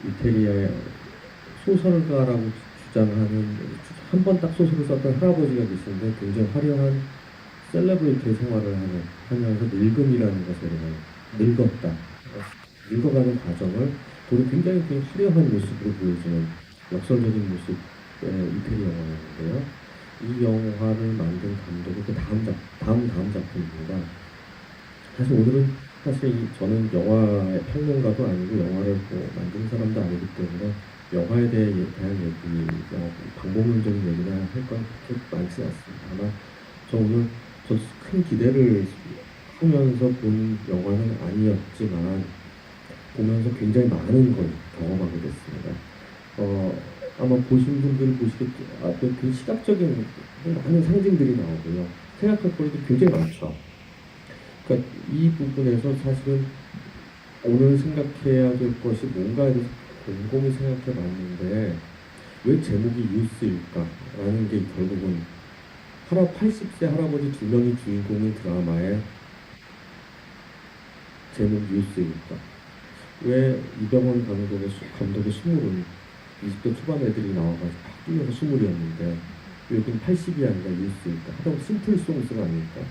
이태리의 소설가라고 주장하는 한 번 딱 소설을 썼던 할아버지가 계시는데 굉장히 화려한 셀러브리티 생활을 하면서 늙음이라는 것을 늙었다. 늙어가는 과정을 도로 굉장히 화려한 모습으로 보여주는 역설적인 모습의 이태리 영화였는데요. 이 영화를 만든 감독이 그 다음 작품입니다. 사실 오늘은 저는 영화의 평론가도 아니고 영화를 만든 사람도 아니기 때문에 영화에 대한 얘기, 방법론적인 얘기나 할 건 그렇게 많지 않습니다. 아마 저도 큰 기대를 하면서 본 영화는 아니었지만 보면서 굉장히 많은 걸 경험하게 됐습니다. 아마 보신 분들이 보시겠지만 그 시각적인 많은 상징들이 나오고요. 생각할 거리도 굉장히 많죠. 그러니까 이 부분에서 사실은 오늘 생각해야 될 것이 뭔가에 대해서 곰곰이 생각해 봤는데 왜 제목이 유스일까라는 게 결국은 80세 할아버지 두 명이 주인공인 드라마의 제목 유스일까? 왜 이병헌 감독의 스물은 20대 초반 애들이 나와가지고 막 뛰면서 스물이었는데 여긴 80이 아니라 유스일까? 하여튼 심플송스가 아닐까?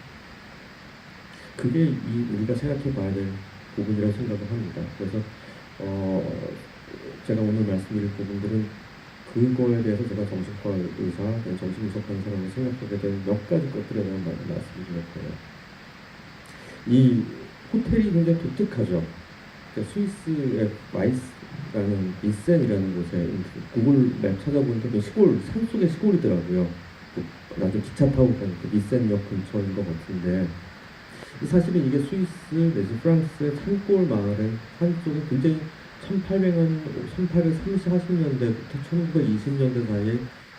그게 우리가 생각해 봐야 될 부분이라고 생각을 합니다. 그래서 제가 오늘 말씀드릴 부분들은 그거에 대해서 제가 정신과 의사, 정신분석하는 사람을 생각하게 된 몇 가지 것들에 대한 말씀을 드렸고요. 이 호텔이 굉장히 독특하죠. 그러니까 스위스의 마이스라는 비센이라는 곳에 구글 맵 찾아보니까 그 산속의 시골이더라고요. 나중에 기차 타고 가니까 비센역 근처인 것 같은데 사실은 이게 스위스 내지 프랑스의 산골 마을의 산속에 굉장히 1840년대부터 1920년대 사이에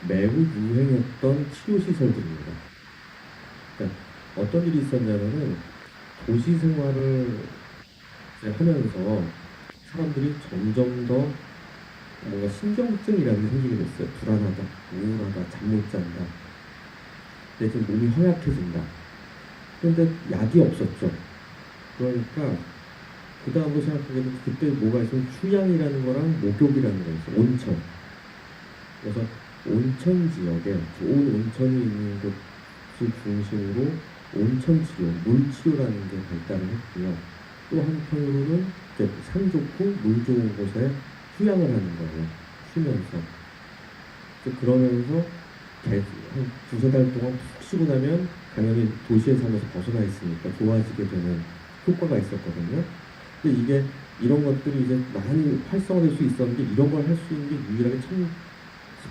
매우 유행했던 치료시설들입니다. 그러니까 어떤 일이 있었냐면은 도시 생활을 하면서 사람들이 점점 더 뭔가 신경증이라는 게 생기게 됐어요. 불안하다, 우울하다, 잠 못 잔다, 내지 몸이 허약해진다. 그런데 약이 없었죠. 그러니까 그 다음으로 생각하게 되면 그때 뭐가 있으면 휴양이라는 거랑 목욕이라는 거 있어요. 온천. 그래서 온천 지역에 좋은 온천이 있는 곳을 중심으로 온천 치료, 물 치료라는 게 발달을 했고요. 또 한편으로는 산 좋고 물 좋은 곳에 휴양을 하는 거예요. 쉬면서. 그러면서 한 두세 달 동안 푹 쉬고 나면 당연히 도시의 삶에서 벗어나 있으니까 좋아지게 되는 효과가 있었거든요. 근데 이게 이런 것들이 이제 많이 활성화될 수 있었는데 이런 걸 할 수 있는 게 유일하게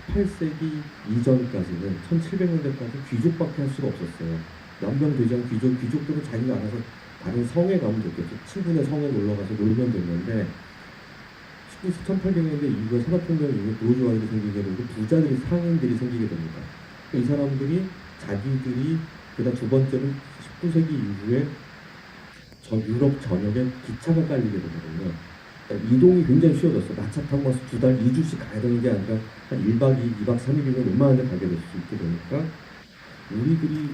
18세기 이전까지는 1700년대까지 귀족밖에 할 수가 없었어요. 연변대장 귀족들은 자기가 알아서 다른 성에 가면 됐겠죠. 친구네 성에 놀러가서 놀면 됐는데 1800년대 이후에 산업혁명 이후에 부르주아들이 생기게 되고 부자들이 상인들이 생기게 됩니다. 이 사람들이 자기들이 그다음 두 번째는 19세기 이후에 유럽 전역에 기차가 깔리게 되거든요. 그러니까 이동이 굉장히 쉬워졌어. 마차 타고 가서 2달, 2주씩 가야 되는 게 아니라 한 1박 2박 3일이면 웬만한 데 가게 될 수 있게 되니까 우리들이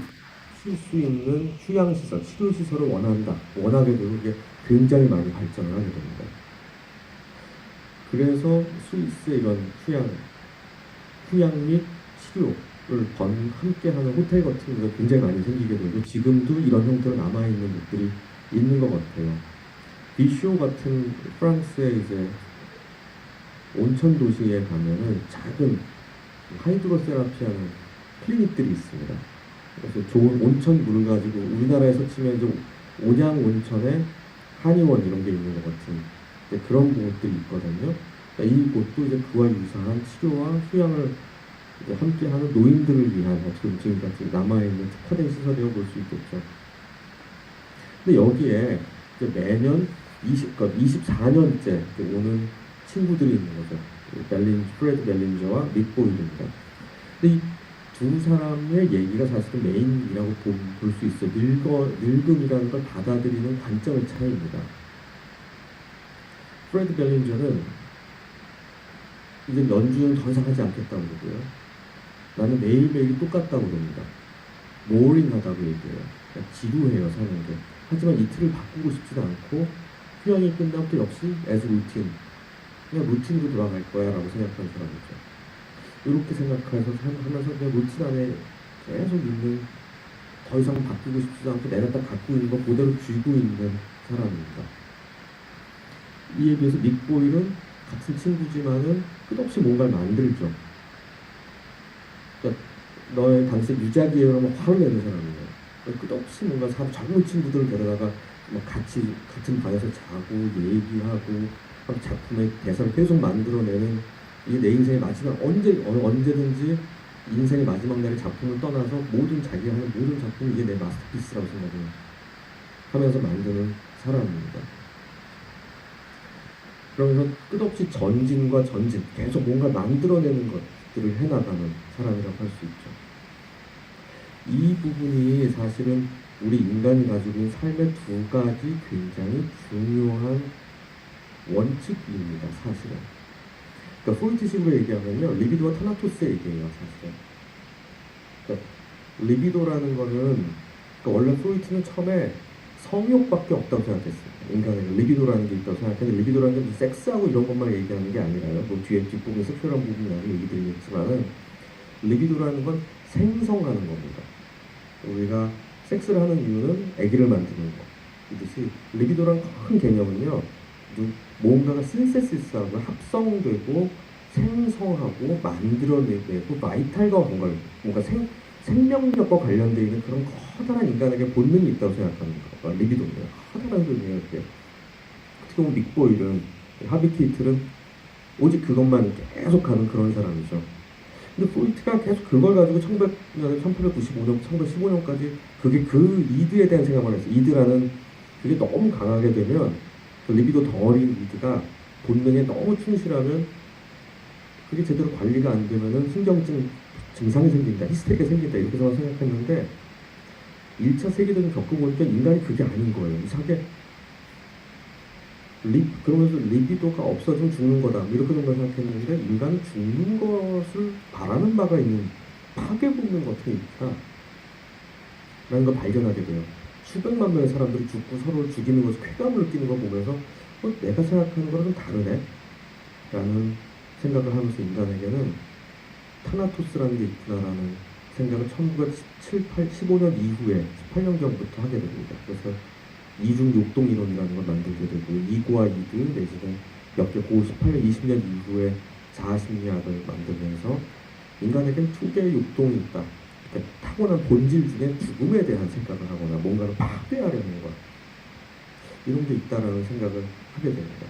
쉴 수 있는 휴양시설, 치료시설을 원하게 되고 이게 굉장히 많이 발전을 하게 됩니다. 그래서 스위스의 이런 휴양 및 치료를 함께하는 호텔 같은 거 굉장히 많이 생기게 되고 지금도 이런 형태로 남아있는 곳들이 있는 것 같아요. 비쇼 같은 프랑스의 이제 온천 도시에 가면은 작은 하이드로세라피하는 클리닉들이 있습니다. 그래서 좋은 온천 물을 가지고 우리나라에서 치면 이제 온양 온천에 한의원 이런 게 있는 것 같은 그런 곳들이 있거든요. 그러니까 이 곳도 이제 그와 유사한 치료와 휴양을 함께하는 노인들을 위한 어떻게 보면 지금까지 남아있는 특화된 시설이라고 볼 수 있겠죠. 근데 여기에 이제 매년 24년째 오는 친구들이 있는 거죠. 프레드 벨린저와 믹 보일입니다. 근데 이 두 사람의 얘기가 사실은 메인이라고 볼 수 있어요. 늙음이라는 걸 받아들이는 관점의 차이입니다. 프레드 벨린저는 이제 연주는 더 이상 하지 않겠다고 그러고요. 나는 매일매일이 똑같다고 그럽니다. 모링하다고 얘기해요. 그러니까 지루해요, 사는 게. 하지만 이틀을 바꾸고 싶지도 않고 휴양이 끝나면 또 역시 as routine. 그냥 루틴으로 돌아갈 거야 라고 생각하는 사람이죠. 이렇게 생각해서 하면서 그냥 루틴 안에 계속 있는, 더 이상 바뀌고 싶지도 않고 내가 딱 갖고 있는 거 그대로 쥐고 있는 사람입니다. 이에 비해서 닉보일은 같은 친구지만은 끝없이 뭔가를 만들죠. 그러니까 너의 당시 유작이에요 라면 화를 내는 사람이에요. 그러니까 끝없이 뭔가 젊은 친구들을 데려다가 막 같은 방에서 자고 얘기하고 막 작품의 대사를 계속 만들어내는, 이게 내 인생의 마지막, 언제든지 인생의 마지막 날에 작품을 떠나서 모든 자기가 하는 모든 작품이 이게 내 마스터피스라고 생각을 하면서 만드는 사람입니다. 그러면서 끝없이 전진과 전진, 계속 뭔가 만들어내는 것들을 해나가는 사람이라고 할 수 있죠. 이 부분이 사실은 우리 인간이 가지고 있는 삶의 두 가지 굉장히 중요한 원칙입니다, 사실은. 그러니까 프로이트식으로 얘기하면요, 리비도와 타나토스의 얘기예요, 사실은. 그러니까 리비도라는 거는, 그러니까 원래 프로이트는 처음에 성욕밖에 없다고 생각했어요. 인간에게 리비도라는 게 있다고 생각했는데, 리비도라는 게 무슨 섹스하고 이런 것만 얘기하는 게 아니라요. 뭐 뒤에 뒷부분 섹슈얼한 부분이 나중에 얘기 드리겠지만은, 리비도라는 건 생성하는 겁니다. 우리가 섹스를 하는 이유는 아기를 만드는 거. 이듯이 리비도란 큰 개념은요, 뭔가가 신세시스하고 합성되고 생성하고 만들어내고 바이탈과 뭔가 생명력과 관련되어 있는 그런 커다란 인간에게 본능이 있다고 생각하는 거. 리비도입니다. 커다란 소리예요. 이렇게. 어떻게 보면 믹보일은, 하비키틀은 오직 그것만 계속하는 그런 사람이죠. 근데 프로이트가 계속 그걸 가지고 1895년, 1915년까지 그게 그 이드에 대한 생각을 했어요. 이드라는 그게 너무 강하게 되면, 그 리비도 덩어리인 이드가 본능에 너무 충실하면 그게 제대로 관리가 안 되면은 신경증 증상이 생긴다, 히스테리가 생긴다, 이렇게 생각했는데 1차 세계대전 겪어보니까 인간이 그게 아닌 거예요. 이상하게 그러면서 리비도가 없어지면 죽는 거다, 이렇게 정도 생각했는데 인간은 죽는 것을 바라는 바가 있는 파괴 본능 같은 게 있다 라는 걸 발견하게 돼요. 수백만 명의 사람들이 죽고 서로를 죽이는 것을 쾌감을 느끼는 거 보면서 내가 생각하는 거랑 좀 다르네 라는 생각을 하면서 인간에게는 타나토스라는 게 있구나라는 생각을 1915년 이후에 18년 전부터 하게 됩니다. 그래서 이중 욕동 이론이라는 걸 만들게 되고, 이고와 이드 내지는 몇 개, 18년, 20년 이후에 자아심리학을 만들면서 인간에게는 두 개의 욕동이 있다. 그러니까 타고난 본질 중에 죽음에 대한 생각을 하거나 뭔가를 파괴하려는 것, 이런 게 있다라는 생각을 하게 됩니다.